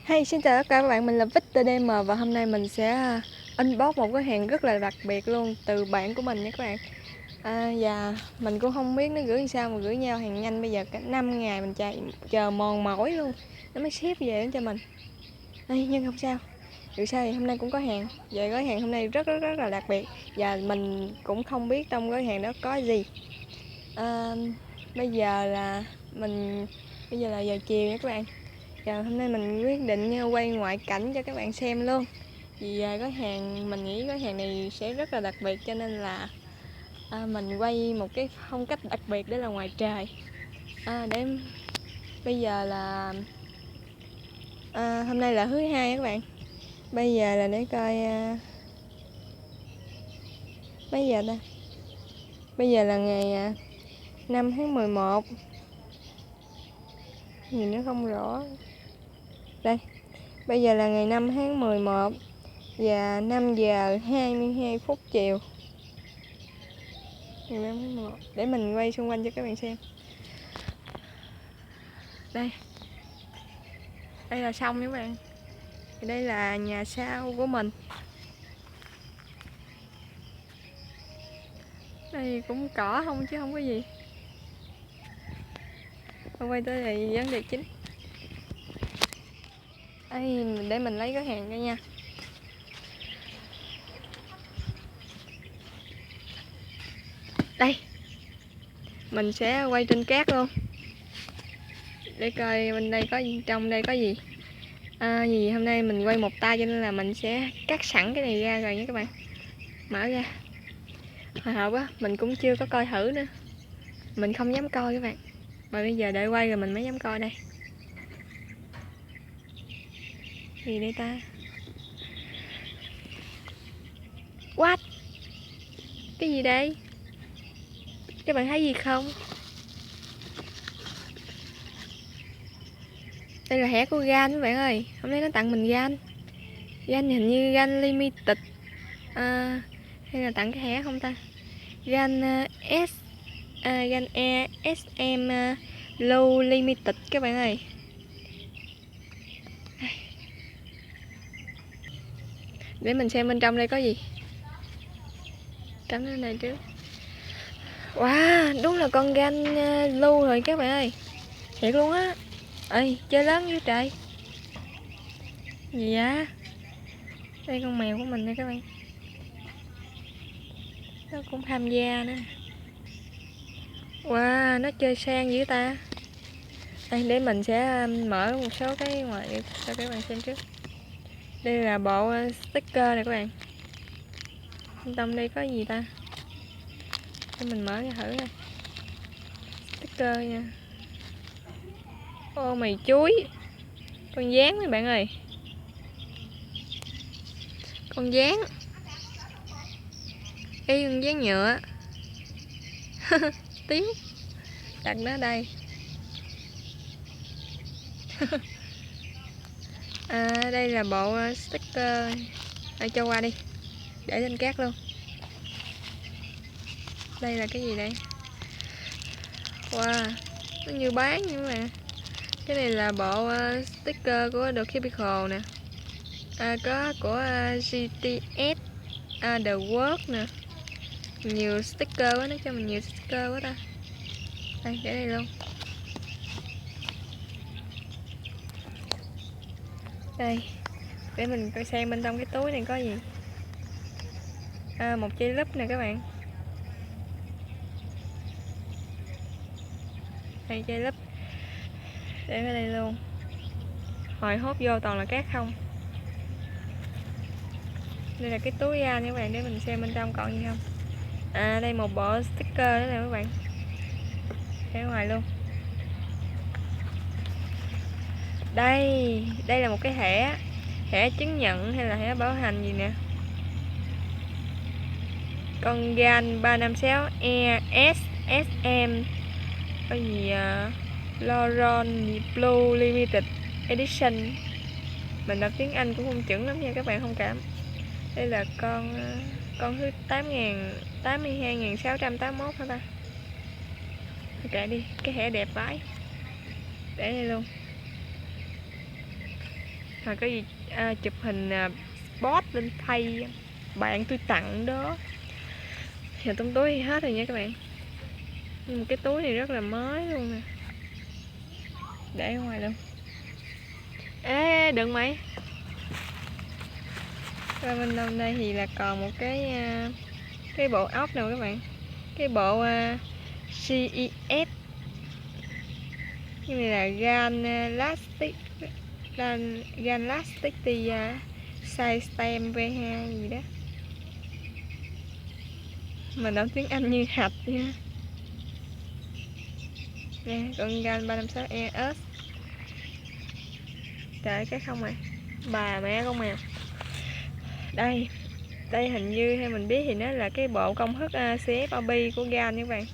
Hey, xin chào tất cả các bạn, mình là Victor DM và hôm nay mình sẽ unbox một cái hàng rất là đặc biệt luôn từ bạn của mình nha các bạn. Và mình cũng không biết nó gửi làm sao mà gửi nhau hàng nhanh, bây giờ cả 5 ngày mình chờ mòn mỏi luôn nó mới ship về đến cho mình. Nhưng không sao, dù sao thì hôm nay cũng có hàng. Về gói hàng hôm nay rất là đặc biệt và mình cũng không biết trong gói hàng đó có gì. À, bây giờ là bây giờ là giờ chiều nha các bạn. Giờ hôm nay mình quyết định quay ngoại cảnh cho các bạn xem luôn. Vì gói hàng, mình nghĩ gói hàng này sẽ rất là đặc biệt cho nên là mình quay một cái phong cách đặc biệt, đó là ngoài trời. Để bây giờ là hôm nay là thứ hai các bạn. Bây giờ là để coi mấy giờ ta. Bây giờ là ngày 5 tháng 11. Nhìn nó không rõ. Đây. Bây giờ là ngày 5 tháng 11 và 5 giờ 22 phút chiều. Để mình quay xung quanh cho các bạn xem. Đây là sông các bạn. Đây là nhà sau của mình. Đây cũng cỏ không chứ không có gì. Mình quay tới đây vấn đề chính. Đây, để mình lấy cái hàng ra nha. Đây, mình sẽ quay trên cát luôn để coi bên đây có gì, trong đây có gì. Vì hôm nay mình quay một tay cho nên là mình sẽ cắt sẵn cái này ra rồi nha các bạn. Mở ra. Hồi hộp á, mình cũng chưa có coi thử nữa. Mình không dám coi các bạn. Và bây giờ đợi quay rồi mình mới dám coi đây. Gì đây ta? What? Cái gì đây? Các bạn thấy gì không? Đây là thẻ của GAN các bạn ơi. Hôm nay nó tặng mình GAN. GAN hình như GAN Limited. Hay là tặng cái thẻ không ta? GAN GAN ESM Low Limited các bạn ơi. Để mình xem bên trong đây có gì. Cắm cái này trước. Wow, đúng là con GAN Low rồi các bạn ơi. Thiệt luôn á. Ê, chơi lớn dữ trời. Gì vậy? Đây con mèo của mình nè các bạn. Nó cũng tham gia nữa. Wow, nó chơi sang dữ ta. Đây, để mình sẽ mở một số cái ngoài cho các bạn xem trước. Đây là bộ sticker này các bạn. Trong đây có gì ta? Để mình mở ra thử coi. Sticker nha. Ô mày chuối. Con dán mấy bạn ơi. Con dán. Y con dán nhựa. Tiếng. Đặt nó đây. Đây là bộ sticker. Cho qua đi. Để lên cát luôn. Đây là cái gì đây? Wow, nó như bán như mà. Cái này là bộ sticker của The Cubicle nè. Có của GTS, The Work nè. Nhiều sticker quá, nó cho mình nhiều sticker quá ta. Đây, để đây luôn. Đây, để mình coi xem bên trong cái túi này có gì. Một chai lúp nè các bạn. Đây chai lúp. Để ở đây luôn. Hồi hốt vô toàn là cát không. Đây là cái túi ra nha các bạn, để mình xem bên trong còn gì không. Đây một bộ sticker đó nè các bạn. Để ngoài luôn. Đây là một cái thẻ chứng nhận hay là thẻ bảo hành gì nè. Con GAN 356 ESSM có gì Loron Blue Limited Edition. Mình đọc tiếng Anh cũng không chuẩn lắm nha các bạn, thông cảm. Đây là con thứ 82.681 hả ta? Kệ đi, cái thẻ đẹp vãi. Để đây luôn. Hoặc có gì chụp hình post lên thay bạn tôi tặng đó. Giờ trong túi thì hết rồi nha các bạn. Cái túi này rất là mới luôn nè, để ở ngoài luôn. Ê đừng mày. Và bên trong đây thì là còn một cái bộ ốc nào các bạn, cái bộ CES, cái này là gan Lastictia System V2 gì đó, mình đọc tiếng Anh như hạch nha. Nè con gan 356ES. Trời cái không à, bà mẹ con mèo. Đây hình như theo mình biết thì nó là cái bộ công thức CFOB của gan nha các bạn.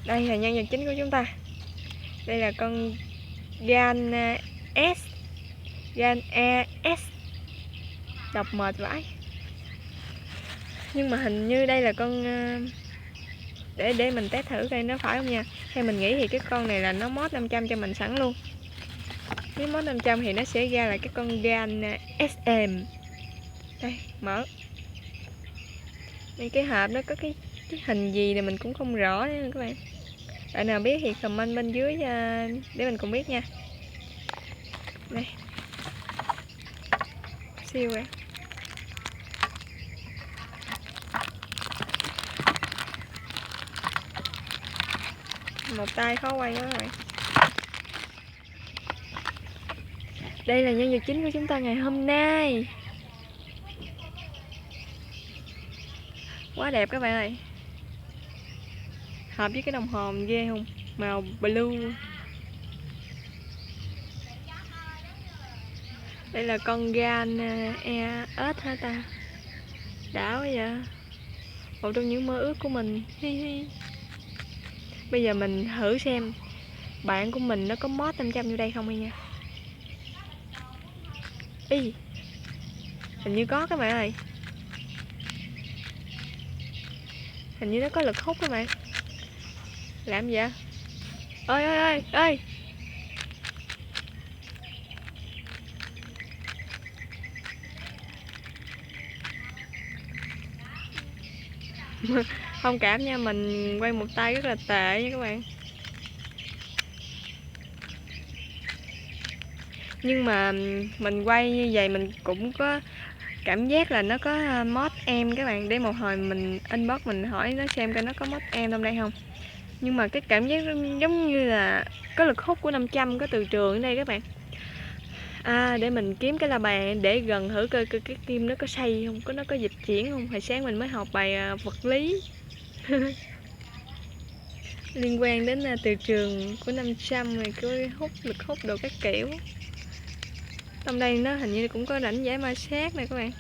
Đây là nhân vật chính của chúng ta. Đây là con gan S, gan ES, đọc mệt vãi. Nhưng mà hình như đây là con để mình test thử coi nó phải không nha. Theo mình nghĩ thì cái con này là nó mod 500 cho mình sẵn luôn. Nếu mod 500 thì nó sẽ ra là cái con gan SM. Đây, mở. Đây cái hộp nó có cái hình gì thì mình cũng không rõ nữa các bạn. Bạn nào biết thì comment bên dưới để mình cùng biết nha. Đây. Siêu vậy. Một tay khó quay đó các bạn. Đây là nhân vật chính của chúng ta ngày hôm nay. Quá đẹp các bạn ơi. Hợp với cái đồng hồ ghê không? Màu blue. Đây là con gan ES hả ta? Đã quá vậy. Một trong những mơ ước của mình. Bây giờ mình thử xem bạn của mình nó có mod 500 vô đây không nha. Ý, hình như có các bạn ơi. Hình như nó có lực hút các bạn. Làm gì vậy? Ơi. Thông cảm nha, mình quay một tay rất là tệ nha các bạn. Nhưng mà mình quay như vậy mình cũng có cảm giác là nó có mod em các bạn. Để một hồi mình inbox mình hỏi nó xem coi nó có mod em trong đây không. Nhưng mà cái cảm giác giống như là có lực hút của 500 có từ trường ở đây các bạn. Để mình kiếm cái la bàn để gần thử coi cái kim nó có xoay không, nó có dịch chuyển không. Hồi sáng mình mới học bài vật lý liên quan đến từ trường của 500 này, cái lực hút đồ các kiểu. Trong đây nó hình như cũng có rãnh giải ma sát này các bạn.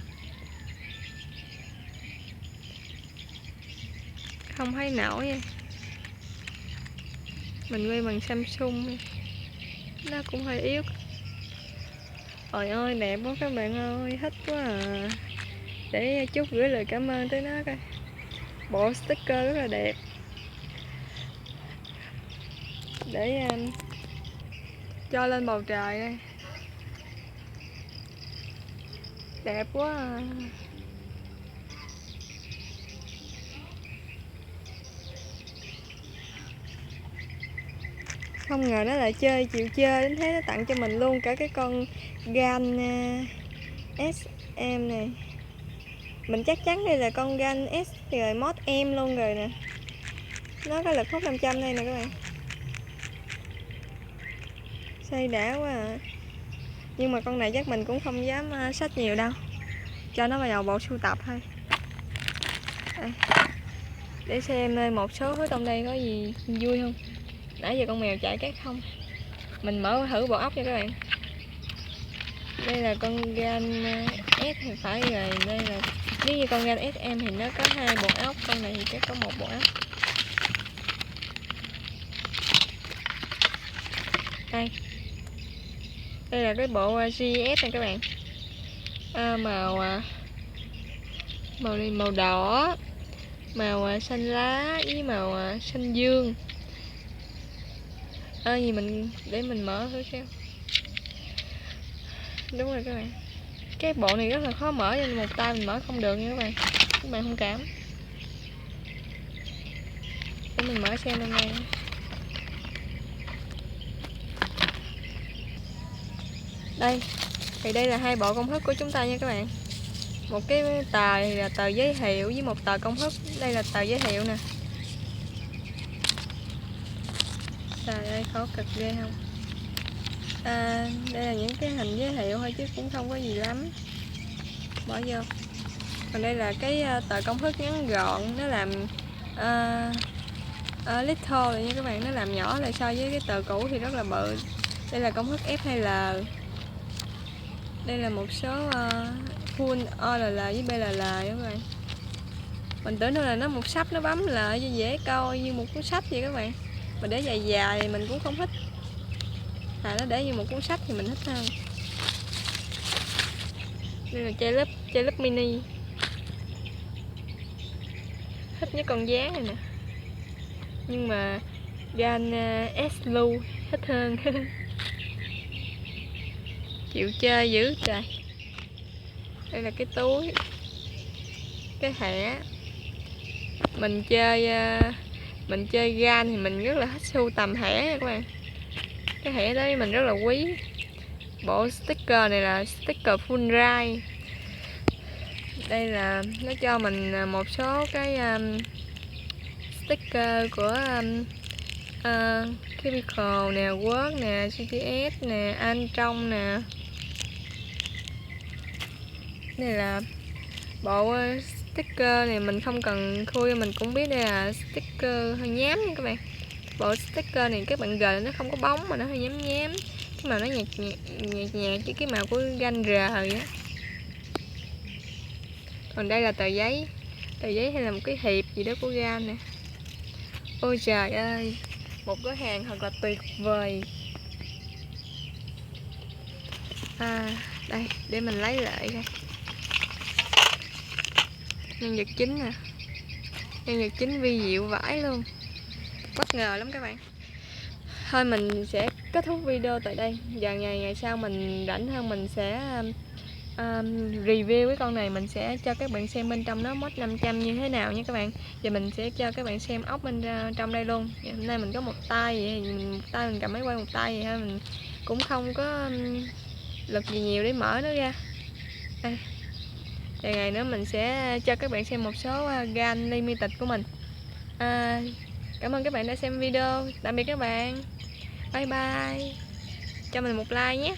Không thấy nổi nha. Mình quay bằng Samsung nó cũng hơi yếu. Trời ơi đẹp quá các bạn ơi, thích quá à. Để chút gửi lời cảm ơn tới nó coi. Bộ sticker rất là đẹp. Để cho lên bầu trời đây. Đẹp quá à. Không ngờ nó lại chịu chơi đến thế, nó tặng cho mình luôn cả cái con gan SM này. Mình chắc chắn đây là con gan S rồi, mod em luôn rồi nè. Nó có lực hút 500 đây nè các bạn. Xây đã quá à. Nhưng mà con này chắc mình cũng không dám xách nhiều đâu, cho nó vào bộ sưu tập thôi. Đây. Để xem một số thứ trong đây có gì vui không. Nãy giờ con mèo chạy cái không. Mình mở thử bộ ốc nha các bạn. Đây là con gan S thì phải rồi. Đây là nếu như con gan SM thì nó có 2 bộ ốc, con này thì chắc có 1 bộ ốc. Đây là cái bộ GS này các bạn. Màu đỏ, màu xanh lá với màu xanh dương. Để mình mở thử xem. Đúng rồi các bạn. Cái bộ này rất là khó mở nên một tay mình mở không được nha các bạn thông cảm. Để mình mở xem hôm nay. Đây, thì đây là hai bộ công thức của chúng ta nha các bạn. Một cái tờ là tờ giới thiệu với một tờ công thức. Đây là tờ giới thiệu nè. Trời ơi, khó cực ghê không? Đây là những cái hình giới thiệu thôi chứ cũng không có gì lắm. Bỏ vô. Còn đây là cái tờ công thức ngắn gọn, nó làm little rồi nha các bạn, nó làm nhỏ lại so với cái tờ cũ thì rất là bự. Đây là công thức F hay L. Đây là một số full OLL với BLL nha các bạn. Mình tưởng đâu là nó một sách nó bấm lại cho dễ coi như một cuốn sách vậy các bạn. Mà để dài dài thì mình cũng không thích. Nó để như một cuốn sách thì mình thích hơn. Đây là chai lúp mini. Thích nhất con dáng này nè. Nhưng mà gan S-Lu thích hơn. Chịu chơi dữ trời. Đây là cái túi, cái thẻ. Mình chơi gan thì mình rất là thích sưu tầm thẻ nha các bạn. Cái thẻ đó mình rất là quý. Bộ sticker này là sticker full ride. Đây là nó cho mình một số cái sticker của Chemical nè, Word nè, CTS nè, Anh Trong nè. Đây là bộ sticker này mình không cần khui, mình cũng biết đây là sticker hơi nhám nha các bạn. Bộ sticker này các bạn gờ nó không có bóng mà nó hơi nhám nhám, cái màu nó nhạt chứ cái màu của gan R vậy á. Còn đây là tờ giấy hay là một cái hiệp gì đó của gan nè. Ôi trời ơi, một cửa hàng thật là tuyệt vời. Đây để mình lấy lại coi. Nhân vật chính nè, nhân vật chính vi diệu vãi luôn, bất ngờ lắm các bạn. Thôi mình sẽ kết thúc video tại đây. Giờ ngày sau mình rảnh hơn mình sẽ review cái con này, mình sẽ cho các bạn xem bên trong nó mod 500 như thế nào nha các bạn. Giờ mình sẽ cho các bạn xem ốc bên trong đây luôn. Hôm nay mình có một tay vậy, một tay mình cầm máy quay, một tay vậy thôi, mình cũng không có lực gì nhiều để mở nó ra. Đây. Vài ngày nữa mình sẽ cho các bạn xem một số gan limited của mình. Cảm ơn các bạn đã xem video. Tạm biệt các bạn. Bye bye. Cho mình một like nhé.